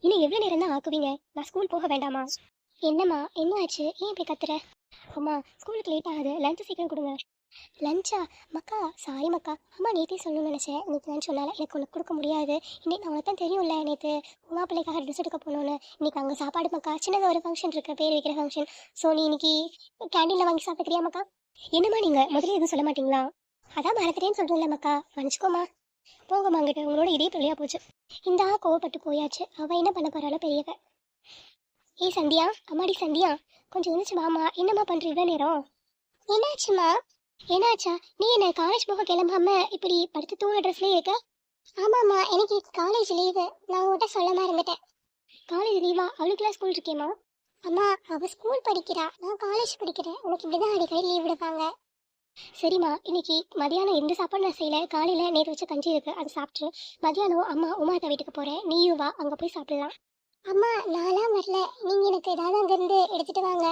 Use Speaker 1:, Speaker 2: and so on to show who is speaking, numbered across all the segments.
Speaker 1: இன்னும் எவ்வளவு நேரம் தான் ஆக்குவீங்க? நான் ஸ்கூல் போக வேண்டாமா? என்னம்மா என்ன ஆச்சு? ஏன் இப்படி கத்துற? அம்மா ஸ்கூலுக்கு லேட் ஆகுது, லஞ்ச் சீக்கிரம் கொடுங்க. லஞ்சா? மக்கா சாரி மக்கா, அம்மா நேற்றே சொல்லணும்னு நினச்சேன். நேற்று லஞ்ச் சொன்னால எனக்கு உனக்கு கொடுக்க முடியாது. இன்னைக்கு உனக்கு தான் தெரியும்ல, நேற்று உமா பிள்ளைக்காக ட்ரெஸ் எடுக்க போகணுன்னு. இன்னைக்கு அங்கே சாப்பாடு மக்கா, சின்னதாக ஒரு ஃபங்க்ஷன் இருக்கு, பேர் வைக்கிற ஃபங்க்ஷன். ஸோ நீ இன்னைக்கு கேண்டீனில் வாங்கி சாப்பிட்டுக்கிறியா மக்கா? என்னம்மா நீங்கள் முதல்ல எதுவும் சொல்ல மாட்டீங்களா? அதான் மறந்துட்டேன்னு சொல்கிறேன்ல மக்கா, மன்னிச்சுக்கோமா. போங்கம்மா அங்கிட்டு, உங்களோட இதே தொழிலாக போச்சு. இந்த கோவப்பட்டு போயாச்சு, அவள் என்ன பண்ண போறாளோ பெரியவ. ஏய் சந்தியா, அம்மாடி சந்தியா, கொஞ்சம் எழுந்துச்சு வாமா. என்னம்மா பண்ற இவ்வளோ நேரம்? என்னாச்சுமா? என்னாச்சா? நீ என்ன காலேஜ் போக கிளம்பாம இப்படி படுத்து தூங்க ட்ரெஸ்லேயே இருக்க? ஆமாம்மா, எனக்கு காலேஜ் லீவு, நான் உங்கள்கிட்ட சொல்லாம இருந்துட்டேன். காலேஜ் லீவா? அவளுக்குலாம் ஸ்கூல் இருக்கேம்மா. அம்மா அவள் ஸ்கூல் படிக்கிறா, நான் காலேஜ் படிக்கிறேன். உனக்கு இப்படி தான் அடிக்கடி லீவ் விடுவாங்க. சரிம்மா, இன்னைக்கு மதியானம் எந்த சாப்பாடு நான் செய்யல. காலையில் நேற்று வச்ச கஞ்சி இருக்கு, அதை சாப்பிட்டு மதியானம் அம்மா உமாத்த வீட்டுக்கு போகிறேன். நீயும் வா, அங்கே போய் சாப்பிடலாம். அம்மா நான்லாம் வரல, நீங்கள் எனக்கு ஏதாவது அங்கேருந்து எடுத்துகிட்டு வாங்க.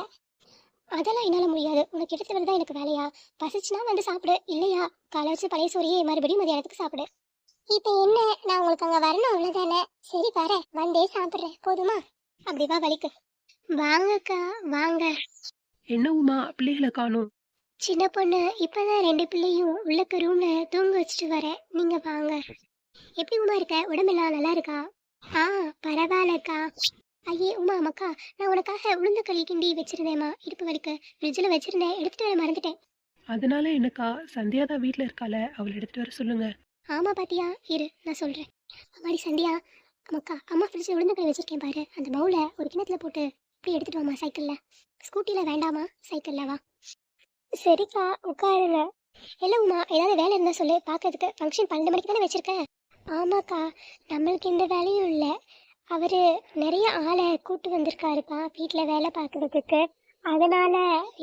Speaker 1: அதெல்லாம் என்னால் முடியாது, உனக்கு எடுத்து வரதான் எனக்கு வேலையா? பசிச்சுனா வந்து சாப்பிடு, இல்லையா காலை வச்சு பழைய சோறியே மறுபடியும் மதியானத்துக்கு சாப்பிடு. இப்போ என்ன, நான் உங்களுக்கு அங்கே வரணும் அவ்வளோதானே? சரி வரேன், வந்தே சாப்பிட்றேன், போதுமா? அப்படி வா வலிக்கு. வாங்கக்கா வாங்க.
Speaker 2: என்ன உமா பிள்ளைகளை காணும்?
Speaker 1: சின்ன பொண்ணு இப்பதான் ரெண்டு பிள்ளையும் உள்ளக்க ரூம்ல தூங்க வச்சுட்டு வரேன், நீங்க வாங்க. எப்படி உமா இருக்க? உடம்பெல்லாம் நல்லா இருக்கா? பரவாயில்லக்கா. ஐயே உமா அம்மாக்கா, நான் உனக்காக உளுந்த களி கிண்டி வச்சிருந்தேம்மா, இடுப்பு வலிக்கு ஃப்ரிட்ஜில் வச்சிருந்தேன், எடுத்துட்டு வர மறந்துட்டேன்.
Speaker 2: அதனால என்னக்கா, சந்தியா தான் வீட்டில் இருக்கால, அவளை எடுத்துட்டு வர சொல்லுங்க.
Speaker 1: ஆமா பாத்தியா, இரு நான் சொல்றேன். அம்மாடி சந்தியா, அம்மாக்கா அம்மா ஃப்ரிட்ஜில் உளுந்த களி வச்சிருக்கேன் பாரு, அந்த பவுலை ஒரு கிணத்துல போட்டு இப்படி எடுத்துட்டு வாமா. சைக்கிளில், ஸ்கூட்டியில் வேண்டாமா, சைக்கிளில் வா. சரிக்கா உட்காருங்க. இல்லை உமா, ஏதாவது வேலை இருந்தால் சொல்லு, பார்க்கறதுக்கு ஃபங்க்ஷன் 12 மணிக்கு தானே வச்சிருக்கேன். ஆமாக்கா, நம்மளுக்கு எந்த வேலையும் இல்லை. அவர் நிறைய ஆளை கூட்டு வந்திருக்காருக்கா வீட்டில் வேலை பார்க்கறதுக்கு, அதனால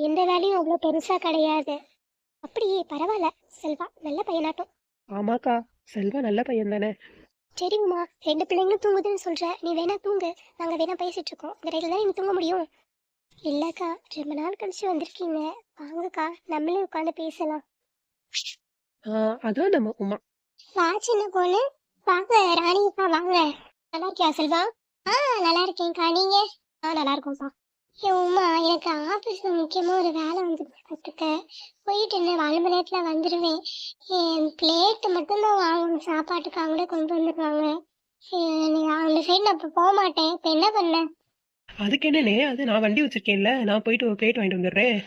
Speaker 1: எந்த வேலையும் அவ்வளோ பெருசாக கிடையாது. அப்படியே பரவாயில்ல, செல்வா நல்ல பையனாட்டும்.
Speaker 2: ஆமாக்கா, செல்வா நல்ல பையன் தானே.
Speaker 1: சரி உமா, ரெண்டு பிள்ளைங்களும் தூங்குதுன்னு சொல்கிற, நீ வேணா தூங்கு, நாங்கள் வேணா பேசிட்டு இருக்கோம், இந்த ரயிலில் தான் நீ தூங்க முடியும். இல்லைக்கா, ரொம்ப நாள் கழிச்சு வந்திருக்கீங்க, வாங்கக்கா நம்மளே உட்காந்து பேசலாம்.
Speaker 2: அதான் நம்ம உமா.
Speaker 1: வா சின்ன பொண்ணு, வாங்க ராணிக்கா வாங்க. நல்லா இருக்கியா செல்வா? நல்லா இருக்கேன்க்கா, நீங்க? நல்லா இருக்கோம்ப்பா. உமா, எனக்கு ஆஃபீஸில் முக்கியமாக ஒரு வேலை வந்துருக்கு பார்த்துக்க, போயிட்டு என்ன 4 மணி நேரத்தில் வந்துடுவேன். என் பிளேட்டு மட்டும்தான் வாங்கணும், சாப்பாட்டுக்கு அவங்களே கொண்டு வந்துடுவாங்க. அந்த சைடு நான் இப்போ போக மாட்டேன், இப்போ என்ன பண்ணேன்?
Speaker 2: அதுக்கு என்னன்னே, அது நான் வண்டி வச்சிருக்கேன்ல, நான் போயிட்டு ஒரு பிளேட் வாங்கிட்டு வந்துடுறேன்.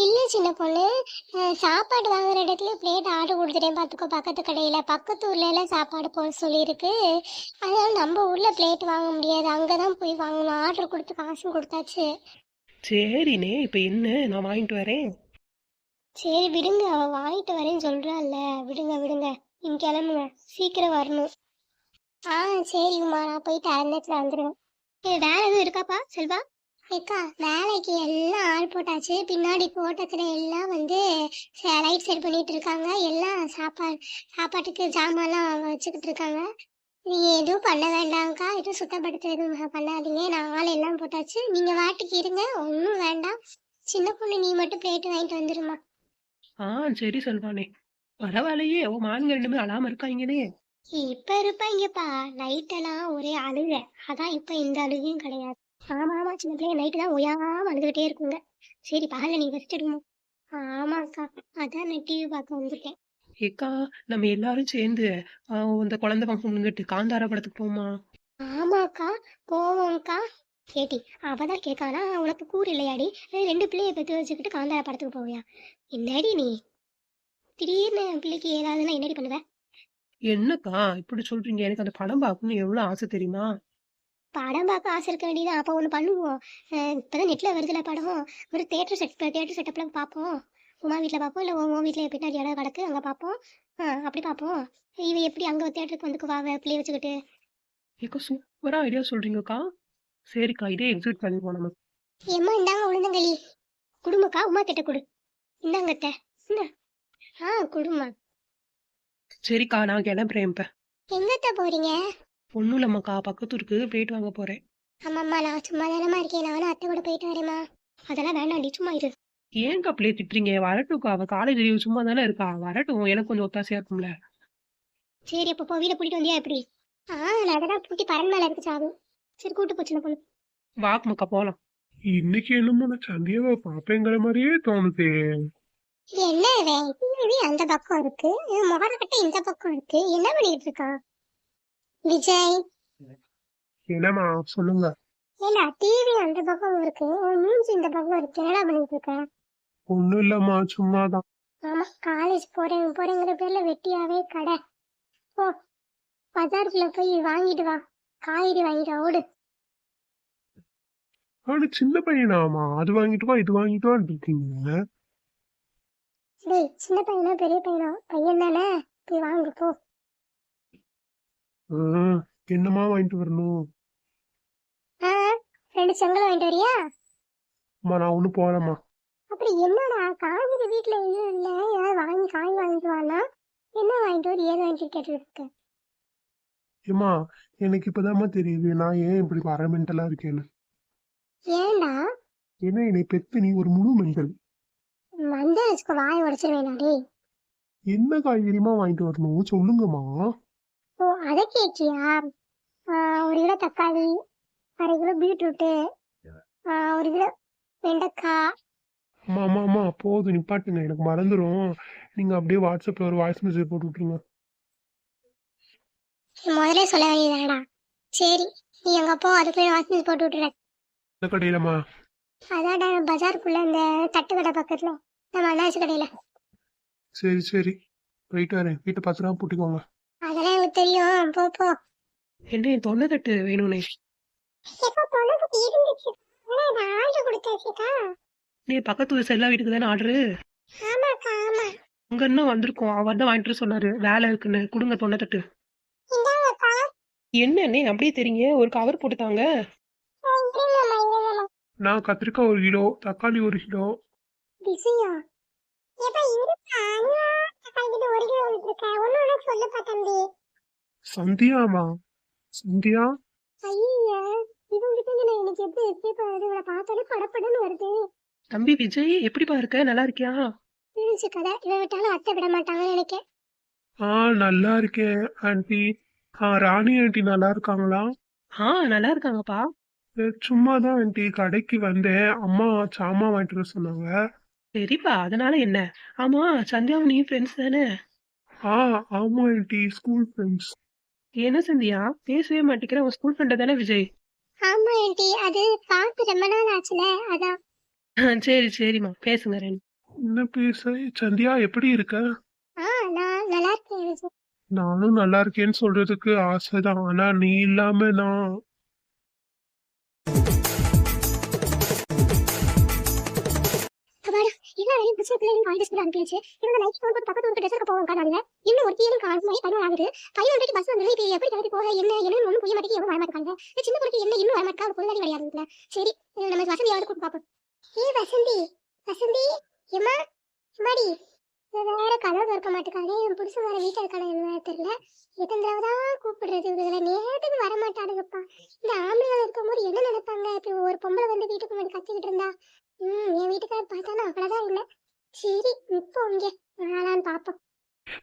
Speaker 1: இல்லை சின்ன பொண்ணு, சாப்பாடு வாங்குற இடத்துல பிளேட் ஆர்டர் கொடுத்துட்டேன் பார்த்துக்கோ, பக்கத்து கடையில், பக்கத்து ஊர்ல சாப்பாடு போட சொல்லியிருக்கு. அதனால நம்ம ஊரில் பிளேட் வாங்க முடியாது, அங்கே தான் போய் வாங்கணும். ஆர்டர் கொடுத்து காசும் கொடுத்தாச்சு.
Speaker 2: சரிண்ணே, இப்போ என்ன, நான் வாங்கிட்டு வரேன்.
Speaker 1: சரி விடுங்க, அவள் வாங்கிட்டு வரேன்னு சொல்கிறாள்ல, விடுங்க விடுங்க, நீங்கள் கிளம்புங்க, சீக்கிரம் வரணும். சரி உமா, நான் போயிட்டு அரை நேரத்தில் வந்துடுவேன். வேற எதுவும் இருக்காப்பா செல்வா? ஏக்கா வேலைக்கு எல்லாம் ஆள் போட்டாச்சு, பின்னாடி தோட்டத்தில் எல்லாம் வந்து லைட் செட் பண்ணிட்டு இருக்காங்க, எல்லாம் சாப்பாட்டுக்கு ஜாமான்லாம் வச்சுக்கிட்டு இருக்காங்க. நீங்கள் எதுவும் பண்ண வேண்டாம்க்கா, எதுவும் சுத்தப்படுத்த எதுவும் பண்ணாதீங்க, நான் ஆள் எல்லாம் போட்டாச்சு, நீங்கள் வாட்டுக்கு இருங்க, ஒன்றும் வேண்டாம். சின்ன பொண்ணு நீ மட்டும் பிளேட்டு வாங்கிட்டு வந்துடுமா.
Speaker 2: சரி செல்வானே, பரவாயில்லையே, ஓ மானுங்க ரெண்டுமே அழாம இருக்காங்களே.
Speaker 1: இப்போ இருப்பாங்கப்பா, நைட்டெல்லாம் ஒரே அழுக, அதான் இப்போ இந்த அழுகையும் கிடையாது. ஆமா சின்ன பிள்ளைங்க நைட்டு தான் ஒயாம அழுதுகிட்டே இருக்குங்க. சரி பகல நீ வச்சிடுமோ? ஆமாக்கா, அதான் நான் டிவி பார்க்க வந்திருக்கேன்.
Speaker 2: ஏக்கா, நம்ம எல்லாரும் சேர்ந்து இந்த குழந்தை ஃபங்க்ஷன் வந்துட்டு காந்தாரா படத்துக்கு போமா?
Speaker 1: ஆமாக்கா போவோம்க்கா. கேட்டி அவதான் கேட்கானா, உனக்கு கூறு இல்லையாடி? ரெண்டு பிள்ளைய பெற்று வச்சுக்கிட்டு காந்தாரா படத்துக்கு போவியா? என்னடி நீ திடீர்னு பிள்ளைக்கு ஏதாவதுன்னா என்னடி பண்ணுவ?
Speaker 2: என்னக்கா இப்படி சொல்றீங்க? எனக்கு அந்த படம் பார்க்கணும்னு எவ்வளவு ஆசை தெரியுமா?
Speaker 1: படம் பார்க்க ஆசை இருக்க வேண்டியதான், அப்போ ஒன்று பண்ணுவோம். இப்போதான் நெட்டில் வருதுல படம், ஒரு தேட்டர் செட்டப்பில் பார்ப்போம். உமா வீட்டில் பார்ப்போம், இல்லை உன் வீட்டில் பின்னாடி இடம் கிடக்கு அங்கே பார்ப்போம். அப்படி பார்ப்போம். இவ எப்படி அங்கே தேட்டருக்கு வந்துக்குவா பிள்ளைய வச்சுக்கிட்டு?
Speaker 2: ஏக்கா சூப்பரா ஐடியா சொல்றீங்கக்கா. சரிக்கா, இதே எக்ஸிக்யூட் பண்ணிடுவோம் நம்ம.
Speaker 1: ஏம்மா இந்தாங்க உளுந்தங்களி, குடும்பக்கா உமா கிட்ட கொடு. இந்தாங்கத்த, இந்த குடுமா.
Speaker 2: சரிக்கா, நான் கிளம்புறேன் இப்ப.
Speaker 1: எங்கத்த போறீங்க?
Speaker 2: ஒன்றும் இல்லம்மாக்கா, பக்கத்தூருக்கு பிளேட் வாங்க போறேன்.
Speaker 1: ஆமாம்மா, நான் சும்மா தானம்மா இருக்கேன், நானும் அத்தை கூட போயிட்டு வரேம்மா. அதெல்லாம் வேண்டாம், நீ சும்மா இரு.
Speaker 2: ஏன்க்கா பிள்ளைய திட்டுறீங்க? வரட்டும்க்கா, அவ காலேஜ் லீவ் சும்மா தானே இருக்கா, வரட்டும், எனக்கு கொஞ்சம் ஒத்தாசையா இருக்கும்ல.
Speaker 1: சரி அப்போ வீட பூட்டிட்டு வந்தியா எப்படி? நான் தான் பூட்டி பரன் மேலே இருக்கு சாவு. சரி கூட்டு போச்சு பொண்ணு.
Speaker 2: வாக்கு மக்கா போலாம்.
Speaker 3: இன்னைக்கு என்னமோ நான் சந்தியாவை பாப்பேங்கிற மாதிரியே தோணுது.
Speaker 1: என்ன இவன் டிவி அந்த பக்கம் இருக்கு, முகரக்கட்டை இந்த பக்கம் இருக்கு, என்ன பண்ணிட்டு இருக்கா விஜய்?
Speaker 3: என்னம்மா சொல்லுங்க.
Speaker 1: ஏண்டா டிவி அந்த பக்கம் இருக்கு, மூஞ்சி இந்த பக்கம் இருக்கு, என்னடா பண்ணிட்டு இருக்க?
Speaker 3: ஒண்ணும் இல்லம்மா, சும்மாதான்.
Speaker 1: ஆமா, காலேஜ் போறேங்கிற பேர்ல வெட்டியாவே கடை. போ, பஜாருக்குள்ள போய் வாங்கிட்டு வா, காய்கறி வாங்கிட்டு வா, ஓடு.
Speaker 3: ஆனா சின்ன பையனாமா, அது வாங்கிட்டு வா இது வாங்கிட்டு வான்னு இருக்கீங்க.
Speaker 1: டேய், சின்ன பையனா பெரிய பையனா? பையன் தானே, போய் வாங்கு போ.
Speaker 3: என்னம்மா வாங்கிட்டு வரணும்?
Speaker 1: ரெண்டு செங்கல் வாங்கிட்டு வரியா?
Speaker 3: அம்மா நான் ஒண்ணு போறேம்மா.
Speaker 1: அப்படி என்னடா காய்கறி வீட்டுல எதுவும் இல்ல, ஏதாவது வாங்கி காய் வாங்கிட்டு வானா? என்ன வாங்கிட்டு வர, ஏது வாங்கிட்டு கேட்டு இருக்க?
Speaker 3: ஏம்மா எனக்கு இப்பதாம்மா தெரியுது நான் ஏன் இப்படி வர மென்டலா இருக்கேன்னு.
Speaker 1: ஏண்டா?
Speaker 3: ஏன்னா என்னை பெத்து நீ ஒரு முழு மென்டல்.
Speaker 1: வந்து வச்சுக்கோ, வாய் உடச்சிருவேனா? டேய்,
Speaker 3: என்ன காய்கறிமா வாங்கிட்டு வரணும் சொல்லுங்கம்மா.
Speaker 1: ஓ அதை கேட்கியா? 1 கிலோ தக்காளி, 1/2 கிலோ பீட்ரூட்டு, 1 கிலோ வெண்டைக்காய்.
Speaker 3: அம்மா அம்மா அம்மா போதும் நிப்பாட்டுங்க, எனக்கு மறந்துடும். நீங்க அப்படியே வாட்ஸ்அப்ல ஒரு வாய்ஸ் மெசேஜ் போட்டு விட்டுருங்க.
Speaker 1: முதல்ல சொல்ல வேண்டியதாடா. சரி, நீ எங்க போ, அதுக்குள்ளே வாட்ஸ்அப் போட்டு விட்டுறேன்.
Speaker 3: இந்த கடையிலம்மா?
Speaker 1: அதாடா பஜாருக்குள்ள இந்த தட்டு கடை பக்கத்துல, நம்ம அண்ணாச்சி கடையில.
Speaker 3: சரி சரி போயிட்டு வரேன், வீட்டை பத்திரமா பூட்டிக்கோங்க.
Speaker 1: அதெல்லாம் எனக்கு தெரியும், போ போ.
Speaker 2: என்ன என் தொண்டை தட்டு வேணும்னே?
Speaker 1: எப்போ தொலைக்கு இருந்துச்சு, ஆனா இதை ஆர்டர் கொடுத்தாச்சுக்கா.
Speaker 2: நீ பக்கத்து ஊர் செல்லா வீட்டுக்கு தானே ஆர்டரு?
Speaker 1: ஆமாக்கா ஆமா.
Speaker 2: அங்க இன்னும் வந்திருக்கோம், அவர் தான் வாங்கிட்டு வர சொன்னாரு, வேலை இருக்குன்னு. கொடுங்க தொண்டை தட்டு.
Speaker 1: இந்தாங்கக்கா.
Speaker 2: என்னன்னே அப்படியே தெரியுங்க, ஒரு கவர் போட்டுத்தாங்க.
Speaker 1: இருங்கம்மா.
Speaker 3: நான் கத்திரிக்காய் 1 கிலோ, தக்காளி 1 கிலோ.
Speaker 1: பிஸியா? எப்ப இருக்கா? அண்ணா தக்காளி 1 கிலோ விட்டுருக்க, ஒன்னு சொல்லுப்பா தம்பி.
Speaker 3: சந்தியாமா? சந்தியா?
Speaker 1: ஐயா, இவங்கிட்ட நான் எனக்கு எப்படி எஸ்கேப் ஆகுது? இவரை பார்த்தாலே படப்படன்னு வருது.
Speaker 2: தம்பி விஜய், எப்படிப்பா இருக்க? நல்லா இருக்கியா?
Speaker 1: பிரிஞ்சு கதை, இவன் விட்டாலும் அத்தை விட மாட்டாங்கன்னு நினைக்கிறேன்.
Speaker 3: நல்லா இருக்கேன் ஆண்டி. ராணி ஆண்டி நல்லா இருக்காங்களா?
Speaker 2: நல்லா இருக்காங்கப்பா.
Speaker 3: சும்மாதான் ஆண்டி, கடைக்கு வந்தேன், அம்மா சாமான் வாங்கிட்டு வர சொன்னாங்க.
Speaker 2: சரிப்பா, அதனால என்ன? ஆமா, சந்தியாவும் நீ ஃப்ரெண்ட்ஸ் தானே?
Speaker 3: ஆமா ஆண்டி, ஸ்கூல் ஃப்ரெண்ட்ஸ்.
Speaker 2: என்ன சந்தியா பேசவே மாட்டேங்கிற? உன் ஸ்கூல் ஃப்ரெண்ட் தானே விஜய்?
Speaker 1: ஆமா ஆண்டி, அது பார்த்து ரொம்ப நாள் ஆச்சுல, அதான்.
Speaker 2: சரி சரிம்மா, பேசுங்க ரெண்டு.
Speaker 3: என்ன பேச? சந்தியா எப்படி இருக்க?
Speaker 1: நான் நல்லா இருக்கேன் விஜய்.
Speaker 3: நானும் நல்லா இருக்கேன்னு சொல்றதுக்கு ஆசைதான், ஆனா நீ இல்லாம நான்.
Speaker 1: இன்னும் ஒரு தீரும் காணும் ஆகுது. 11 பஸ் வந்து இப்ப எப்படி கிளம்பி போக, என்ன என்ன ஒன்றும் புரிய மாட்டேங்குது, எவ்வளவு வரமாட்டாங்க. சின்ன பொறுக்கு என்ன இன்னும் வரமாட்டா, ஒரு பொருளாடி கிடையாது. சரி, நம்ம வசந்தியாவது கூப்பிட்டு பார்ப்போம். வசந்தி, வசந்தி எம்மா, எம்மாடி, வேற கதவு திறக்க மாட்டேக்காதே. என் புதுசு வேற வீட்டில் இருக்கான என்ன தெரியல. எத்தனை தடவை தான் கூப்பிடுறது, இதுல நேரத்துக்கு வரமாட்டானுங்கப்பா. இந்த ஆம்பளைகள் இருக்கும் போது என்ன நினைப்பாங்க? இப்படி ஒரு பொம்பளை வந்து வீட்டுக்கு முன்னாடி கத்திக்கிட்டு இருந்தா, என் வீட்டுக்கார பார்த்தாலும் அவ்வளவுதான் இல்லை. சரி, இப்போ இங்க நாளான்னு பாப்போம்.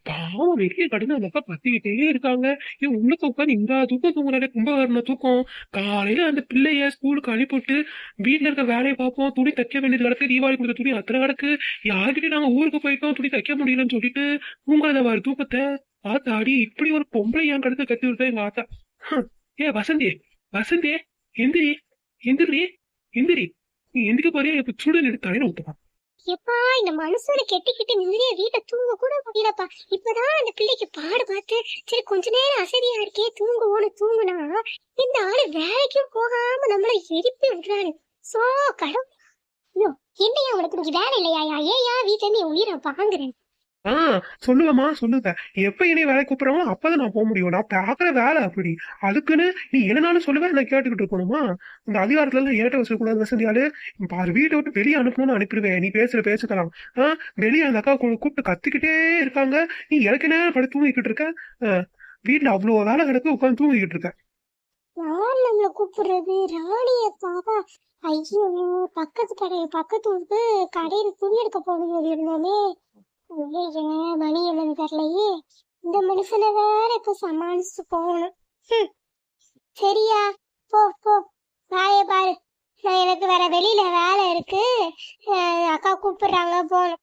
Speaker 3: பாவம், வெளியே கடுமை அந்த அக்கா பத்திக்கிட்டே இருக்காங்க. இவன் உள்ளுக்கு உட்காந்து இந்த தூக்கம் தூங்குறாரு, கும்பகரண தூக்கம். காலையில அந்த பிள்ளைய ஸ்கூலுக்கு அனுப்பிவிட்டு வீட்டுல இருக்க வேலையை பார்ப்போம். துணி தைக்க வேண்டியது கிடக்கு, தீபாவளி கொடுத்த துணி அத்தனை கிடக்கு. யாருக்கிட்டே நாங்க ஊருக்கு போயிட்டோம், துணி தைக்க முடியலன்னு சொல்லிட்டு தூங்காத வாரு தூக்கத்தை. ஆத்தாடி, இப்படி ஒரு பொம்பளை என் கடுத்து கட்டி விட்டா எங்க ஆத்தா. வசந்தி, வசந்தி எந்திரி, எந்திரி, எந்திரி. நீ எந்திரிக்க போறியா? இப்ப சுடு எடுத்து தலையில ஊத்துவா.
Speaker 1: எப்பா, இந்த மனுஷனை கெட்டிக்கிட்டு நிம்மதியா வீட்டை தூங்க கூட முடியலப்பா. இப்பதான் அந்த பிள்ளைக்கு பாடு பார்த்து சரி கொஞ்ச நேரம் அசதியா இருக்கே தூங்குவோன்னு தூங்குனா, இந்த ஆளு வேலைக்கும் போகாம நம்மள எரிப்பி விடுறாரு. சோ கடவுள், என்னையா உனக்கு வேலை இல்லையா? ஏயா வீட்டுல இருந்து என் உயிரை வாங்குறேன்.
Speaker 3: சொல்லுங்கம்மா சொல்லுங்க. எப்ப என்னை வேலை கூப்பிடுறாங்களோ அப்பதான் நான் போக முடியும். நான் பாக்குற வேலை அப்படி. அதுக்குன்னு நீ என்னனாலும் சொல்லுவேன், நான் கேட்டுக்கிட்டு இருக்கணுமா? இந்த அதிகாரத்துல எல்லாம் ஏட்ட வசக்கூடாது வசதியாலு. பாரு, வீட்டை விட்டு வெளியே அனுப்பணும்னு அனுப்பிடுவேன். நீ பேசுறதெல்லாம் வெளியே அந்த அக்கா கூப்பிட்டு கத்திக்கிட்டே இருக்காங்க. நீ எனக்கு நேரம் படுத்து தூங்கிக்கிட்டு இருக்க. வீட்டுல அவ்வளவு வேலை கிடக்கு, உட்காந்து தூங்கிக்கிட்டு இருக்க.
Speaker 1: யார் நம்மள கூப்பிடுறது? ராணியக்காவா? ஐயோ, பக்கத்து ஊருக்கு கடையில துணி எடுக்க போகணும் இருந்தோமே. மணி என்னன்னு தெரியலையே. இந்த மனுஷனை வேற இப்ப சமாளிச்சு போகணும். சரியா, போ போ, வேலையை பாரு. நான் எனக்கு வேற வெளியில வேலை இருக்கு. அக்கா கூப்பிடுறாங்க, போகணும்.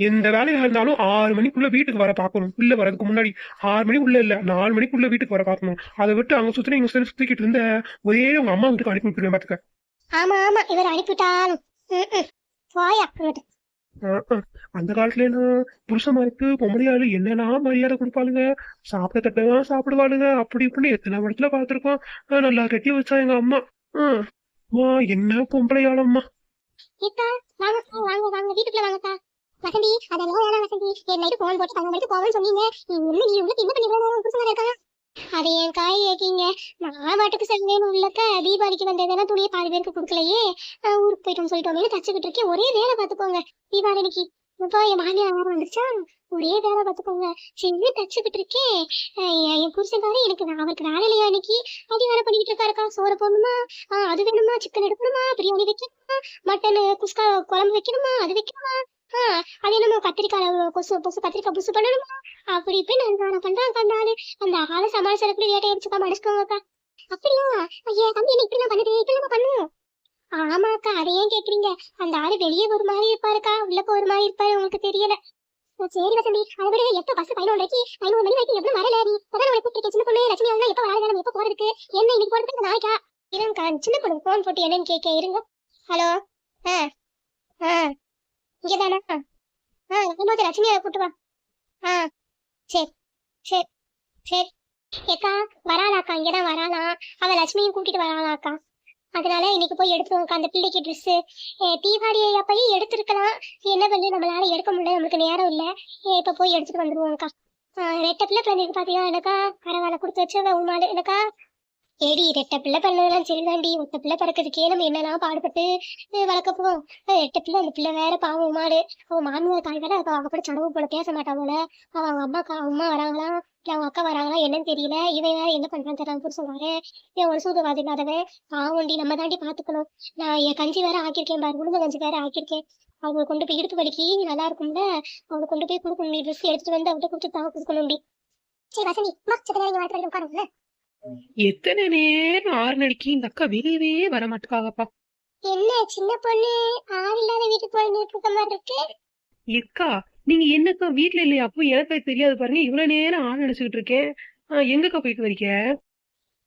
Speaker 3: எந்த வேலையா இருந்தாலும் 6 மணிக்குள்ள வீட்டுக்கு வர பார்க்கணும். பிள்ளை வரதுக்கு முன்னாடி 6 மணிக்குள்ள இல்ல 4 மணிக்குள்ள வீட்டுக்கு வர பார்க்கணும். அதை விட்டு அங்க சுத்தின இங்க சுத்திக்கிட்டு இருந்த ஒரே உங்க அம்மா வீட்டுக்கு அனுப்பி விட்டுருவேன் பாத்துக்க.
Speaker 1: ஆமா ஆமா, இவர் அனுப்பிட்டாலும் போயா இங்கிட்டு.
Speaker 3: அந்த காலத்துல என்ன புருஷமாருக்கு பொம்பளையாளு என்னன்னா மரியாதை கொடுப்பாளுங்க. சாப்பிட்ட தட்டதான் சாப்பிடுவாளுங்க. அப்படி இப்படின்னு எத்தனை இடத்துல பாத்துருக்கோம். நல்லா கட்டி வச்சா எங்க அம்மா. அம்மா என்ன பொம்பளையாளம்மா.
Speaker 1: அக்கா, வாங்கக்கா, வாங்க வாங்க, வீட்டுக்குள்ள வாங்கக்கா. வசந்தி, அதெல்லாம் வேணாம் வசந்தி. என் நைட்டு போன் போட்டு 10 மணிக்கு போவேன்னு சொன்னீங்க. நீ உள்ள என்ன பண்ணிடுவாங்க புருஷன் இருக்காங்க. அதை என் காய் கேட்கீங்க. நான் பாட்டுக்கு செல்வேன்னு உள்ளக்கா. தீபாவளிக்கு வந்ததுன்னா துணியை பாதி பேருக்கு கொடுக்கலையே. ஊருக்கு போயிட்டோம் சொல்லிட்டோமே தச்சுக்கிட்டு இருக்கேன். ஒரே வேலை பார்த்துக்கோங்க தீபாவளிக்கு. இப்போ என் மாமியார் வேற வந்துச்சா, ஒரே வேலை பார்த்துக்கோங்க. சரி தச்சுக்கிட்டு இருக்கேன். என் புருஷன்காரு எனக்கு அவருக்கு வேலை இல்லையா இன்னைக்கு. அது வேலை பண்ணிக்கிட்டு இருக்காருக்கா. சோறு போடணுமா, அது வேணுமா, சிக்கன் எடுக்கணுமா, பிரியாணி வைக்கணுமா, மட்டன் குஸ்கா குழம்பு வைக்கணுமா, அது வைக்கணுமா, அது என்னமோ கத்திரிக்காய் பொசு கத்திரிக்காய் புசு பண்ணணுமா, அப்படி இப்படி நான் பண்றான் கண்டாரு. அந்த ஆளை சமாளிச்சதுக்கு வேட்டை அடிச்சுக்கா மடிச்சுக்கோங்கக்கா. அப்படியா? ஐயா தம்பி என்ன இப்படி நான் பண்ணுது, இப்படி நம்ம பண்ணுவோம். ஆமாக்கா, அதை ஏன் கேக்குறீங்க? அந்த ஆளு வெளியே ஒரு மாதிரி இருப்பாருக்கா, உள்ள ஒரு மாதிரி இருப்பாரு, உங்களுக்கு தெரியல. சரி வசந்தி, அதை விட எப்ப பஸ் 11 மணி வரைக்கும் எவ்வளவு வரல. நீ அதான் நம்மளை கூப்பிட்டு சின்ன பொண்ணு லட்சுமி அவங்க எப்ப வரல, நம்ம எப்ப போறதுக்கு என்ன இன்னைக்கு போறதுக்கு நாய்க்கா. இருங்கக்கா, சின்ன பொண்ணு போன் போட்டு என்னன்னு கேட்க இருங்க. ஹலோ, இங்கதானா? வரும்போது லட்சுமியை கூட்டு வா. சரி சரி சரி. ஏக்கா வராளாக்கா, இங்கதான் வராளா. அவ லட்சுமியும் கூட்டிட்டு வராளாக்கா. அதனால இன்னைக்கு போய் எடுத்துருவோம்க்கா அந்த பிள்ளைக்கு ட்ரெஸ்ஸு. தீபாவளி அப்பயும் எடுத்துருக்கலாம். என்ன பண்ணி நம்மளால எடுக்க முடியல, நம்மளுக்கு நேரம் இல்லை. இப்ப போய் எடுத்துட்டு வந்துருவோம்க்கா. ரெட்டை பிள்ளை பிறந்திருக்கு பாத்தீங்களா எனக்கா. பரவாயில்ல, கொடுத்து வச்சு உமாடு எனக்கா. ஏடி, ரெட்டை பிள்ளை பண்ணலாம் சரிதாண்டி. ஒத்த பிள்ளை பிறக்கிறதுக்கே நம்ம என்னெல்லாம் பாடுபட்டு வளர்க்கப்போம். ரெட்டை பிள்ளை, அந்த பிள்ளை வேற பாவம் உமாடு. அவன் மாமியார் காய் வேற அவ கூட சடவு போல பேச மாட்டான் போல. அவங்க அம்மா வராங்களா இல்ல அவங்க அக்கா வராங்களா என்னன்னு தெரியல. இவன் வேற என்ன பண்றான்னு தெரியல புருஷன். இவன் ஒரு சூதுவாதி இல்லாதவன். பாவண்டி, நம்ம தாண்டி பாத்துக்கணும். நான் என் கஞ்சி வேற ஆக்கியிருக்கேன் பாரு, உளுந்த கஞ்சி வேற ஆக்கியிருக்கேன். அவங்க கொண்டு போய் இடுப்பு வலிக்கு நல்லா இருக்கும்ல, அவங்க கொண்டு போய் கொடுக்கணும். ட்ரெஸ் எடுத்துட்டு வந்து அவட்ட கொடுத்து தான் கொடுக்கணும்டி. சரி வசந்தி, உட்காருங்க.
Speaker 2: எத்தனை நேரம் 6 அடிக்கு இந்த அக்கா வெளியவே வர மாட்டுக்காகப்பா.
Speaker 1: என்ன சின்ன பொண்ணு ஆள் இல்லாத வீட்டுக்கு போயிட்டு இருக்க மாதிரி இருக்கு.
Speaker 2: எக்கா, நீங்க என்னக்கா வீட்டுல இல்லையா? அப்போ எனக்கு தெரியாது பாருங்க. இவ்வளவு நேரம் ஆள் நினைச்சுக்கிட்டு இருக்கேன். எங்கக்கா போயிட்டு வரீங்க?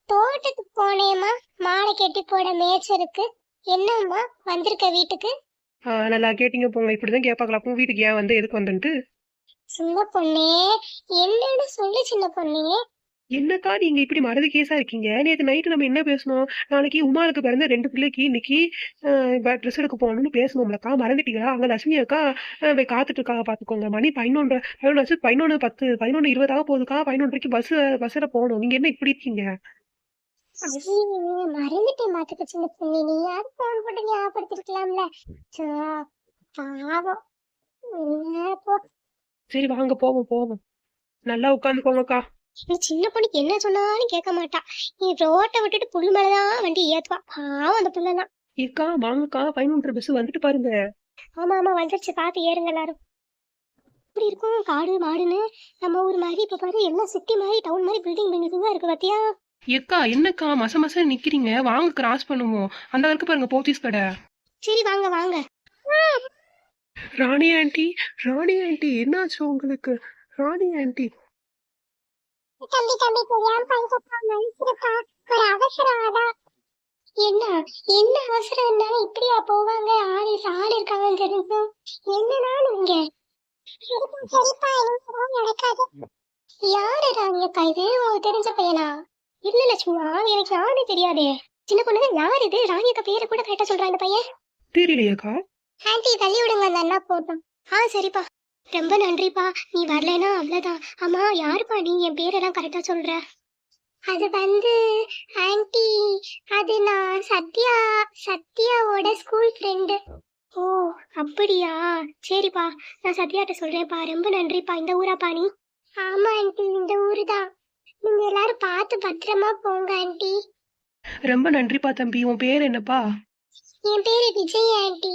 Speaker 1: தோட்டத்துக்கு போனேம்மா, மாடை கட்டி போட மேய்ச்சருக்கு. என்னம்மா வந்திருக்க வீட்டுக்கு?
Speaker 2: நல்லா கேட்டீங்க போங்க. இப்படிதான் கேட்பாங்களா அப்போ வீட்டுக்கு ஏன் வந்து எதுக்கு வந்துட்டு?
Speaker 1: சின்ன பொண்ணே, என்னன்னு சொல்லு சின்ன பொண்ணே.
Speaker 2: என்னக்கா நீங்க இப்படி மறதி கேஸா இருக்கீங்க? நேற்று நைட்டு நம்ம என்ன பேசணும்? நாளைக்கு உமாளுக்கு பிறந்த 2 பிள்ளைக்கு இன்னைக்கு ட்ரெஸ் எடுக்க போகணும்னு பேசணும்லக்கா. மறந்துட்டீங்களா? அங்க லட்சுமி அக்கா காத்துட்டு இருக்காங்க பாத்துக்கோங்க. மணி 11 11:10 11:20 போகுதுக்கா. 11:30 பஸ்ல போகணும். நீங்க என்ன இப்படி இருக்கீங்க?
Speaker 1: மறந்துட்டேன் மாத்துக்க சின்ன பொண்ணு. நீ யாரு போன் போட்டு ஞாபகப்படுத்திருக்கலாம்ல. பாவம்.
Speaker 2: சரி வாங்க போவோம். நல்லா உட்காந்துக்கோங்கக்கா.
Speaker 1: சின்ன பொண்ணுக்கு என்ன சொன்னாலும் கேட்க மாட்டா. நீ ரோட்டை விட்டுட்டு புல்லு மேலதான் வண்டி ஏத்துவா. பாவம் அந்த புள்ளதான்.
Speaker 2: ஏக்கா வாங்கக்கா, 11:30 பஸ் வந்துட்டு பாருங்க.
Speaker 1: ஆமா வந்துருச்சு, பார்த்து ஏறுங்க எல்லாரும். இப்படி இருக்கும் காடு மாடுன்னு நம்ம ஊர் மாதிரி. இப்ப பாரு எல்லாம் சிட்டி மாதிரி, டவுன் மாதிரி பில்டிங் தான் இருக்கு பாத்தியா.
Speaker 2: ஏக்கா என்னக்கா மச நிக்கிறீங்க? வாங்க கிராஸ் பண்ணுவோம். அந்த அளவுக்கு பாருங்க போத்தீஸ் கடை.
Speaker 1: சரி வாங்க.
Speaker 2: ராணி ஆண்டி என்னாச்சு உங்களுக்கு? ராணி ஆண்டி
Speaker 1: தம்பி ஒரு அவசரம். என்ன அவசரம் இருந்தாலும் இப்படியா போவாங்க? ஆள் இருக்காங்கன்னு தெரிஞ்சும் என்னன்னா நீங்க சரிப்பா நடக்காது. யாரு ராணியக்கா இது? உங்களுக்கு தெரிஞ்ச பையனா? இல்ல லட்சுமியா, எனக்கு யாருன்னு தெரியாதே. சின்ன பொண்ணு யார் இது? ராணியக்கா பேரை கூட கரெக்டா சொல்றான் இந்த பையன்.
Speaker 2: தெரியலையாக்கா?
Speaker 1: ஆண்டி தள்ளி விடுங்க, அந்த அண்ணா போட்டோம். சரிப்பா, ரொம்ப நன்றிப்பா. நீ வரலனா அவ்வளவுதான். ஆமா யாருப்பா நீ? என் பேரெல்லாம் கரெக்டா சொல்ற? அது ஆண்டி, அது நான் சத்யாவோட ஸ்கூல் ஃப்ரெண்டு. ஓ அப்படியா, சரிப்பா. நான் சத்யாட்ட சொல்றேன்ப்பா. ரொம்ப நன்றிப்பா. இந்த ஊராப்பா நீ? ஆமா ஆண்டி, இந்த ஊரு தான். நீங்க எல்லாரும் பார்த்து பத்திரமா போங்க ஆண்டி.
Speaker 2: ரொம்ப நன்றிப்பா தம்பி. உன் பேர் என்னப்பா?
Speaker 1: என் பேரு விஜய் ஆண்டி.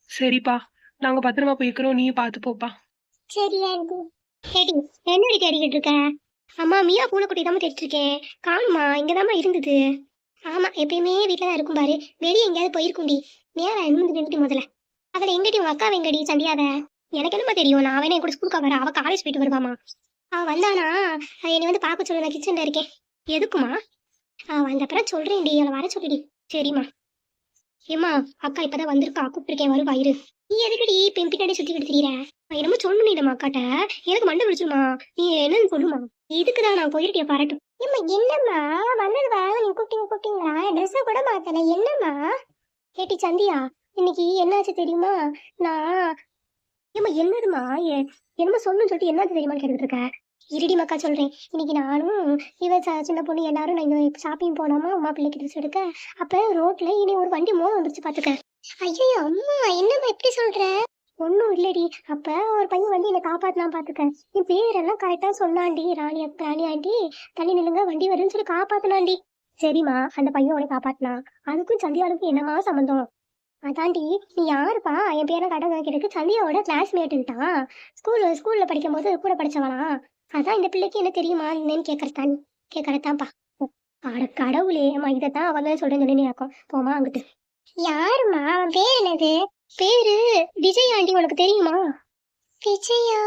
Speaker 2: சரிப்பா, நாங்க பத்திரமா போய்க்கிறோம். நீ பாத்து போப்பா.
Speaker 1: சரி ஆண்டி. சரி, என்னடி தேடிக்கிட்டு இருக்க? அம்மா மியா பூனைக்குட்டி தான் தேடிட்டு இருக்கேன். காணுமா? இங்கதாம்மா இருந்தது. ஆமா எப்பயுமே வீட்டுல தான் இருக்கும் பாரு. வெளியே எங்கேயாவது போயிருக்கும்டி. நேரா நிமிந்து நின்றுட்டு முதல்ல. அதுல எங்கடி உங்க அக்கா வெங்கடி சந்தியாத? எனக்கு என்னமா தெரியும், நான் வேணா என் கூட ஸ்கூலுக்கு வர. அவ காலேஜ் போயிட்டு வருவாமா. அவ வந்தானா என்னை வந்து பார்க்க சொல்லு, நான் கிச்சன்ல இருக்கேன். எதுக்குமா? அவ வந்த அப்புறம் சொல்றேன்டி, அவளை வர சொல்லுடி. சரிம்மா. ஏம்மா, அக்கா இப்பதான் வந்திருக்கா, கூப்பிட்டுருக்கேன், வருவா இரு. நீ எதுக்குடி பின்னாடி சுத்திக்கிட்டு திரியற? என்னமோ சொல்லணும் அக்காட்ட. எனக்கு மண்டை பிடிச்சிருமா. நீ என்னன்னு சொல்லுமா. இதுக்குதான் நான் போயிருக்கேன் பாராட்டும். ஏம்மா என்னம்மா வந்தது வாங்க, நீ கூப்பிட்டீங்களா? ட்ரெஸ்ஸை கூட மாத்தல, என்னம்மா? கேட்டி சந்தியா, இன்னைக்கு என்னாச்சு தெரியுமா? நான் ஏம்மா என்னதுமா என்னமோ சொல்லணும்னு சொல்லிட்டு என்னாச்சு தெரியுமான்னு கேட்டுட்டு இருக்க. இருடி மக்கா சொல்றேன். இன்னைக்கு நானும் சின்ன பொண்ணு எல்லாரும் நாங்க ஷாப்பிங் போனோமா அம்மா பிள்ளைக்கு ட்ரெஸ் எடுக்க. அப்ப ரோட்ல இனி ஒரு வண்டி மோத வந்துருச்சு பாத்துக்க. ஐயோ அம்மா, என்னம்மா இப்படி சொல்ற? ஒன்னும் இல்லடி. அப்ப ஒரு பையன் வந்து என்னை காப்பாத்தலாம் பாத்துக்க. என் பேரெல்லாம் கரெக்டா சொன்னாண்டி. ராணி ஆண்டி தள்ளி நில்லுங்க, வண்டி வருதுன்னு சொல்லி காப்பாத்தினாண்டி. சரிம்மா, அந்த பையன் உன்னை காப்பாத்தினான். அதுக்கும் சந்தியாவுக்கும் என்னமா சம்பந்தம்? அதாண்டி, நீ யாருப்பா? என் பேரை கடை கேட்டுக்கு சந்தியாவோட கிளாஸ்மேட்டுன்ட்டான். ஸ்கூல்ல படிக்கும் போது கூட படிச்சவனா. அதான் இந்த பிள்ளைக்கு என்ன தெரியுமா என்னன்னு கேட்கறதான்ப்பா. அட கடவுளே, அம்மா இதைத்தான் அவன் தான் சொல்றேன்னு சொல்லி நீ போமா அங்கிட்டு. யாருமா? அவன் பேர் என்னது? பேரு விஜய் ஆண்டி. உனக்கு தெரியுமா? விஜயா?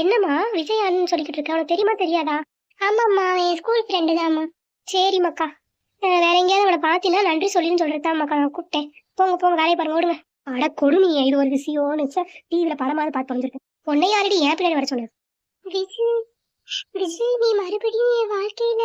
Speaker 1: என்னம்மா விஜயான்னு சொல்லிக்கிட்டு இருக்க? உனக்கு தெரியுமா தெரியாதா? ஆமாம்மா, என் ஸ்கூல் ஃப்ரெண்டு தான்மா. சரி மக்கா, வேற எங்கேயாவது அவனை பார்த்தீங்கன்னா நன்றி சொல்லின்னு சொல்றதுதான் மக்கா நான் கூப்பிட்டேன். போங்க வேலையை பாருங்க, ஓடுங்க. அட கொடுமையே, இது ஒரு விஷயம்னு டிவியில படமாவது பார்த்து வந்துருக்கேன். உன்னை யாரடி ஏன் பின்னாடி வர சொன்னது? விஜய், நீ மறுபடியும் என் வாழ்க்கையில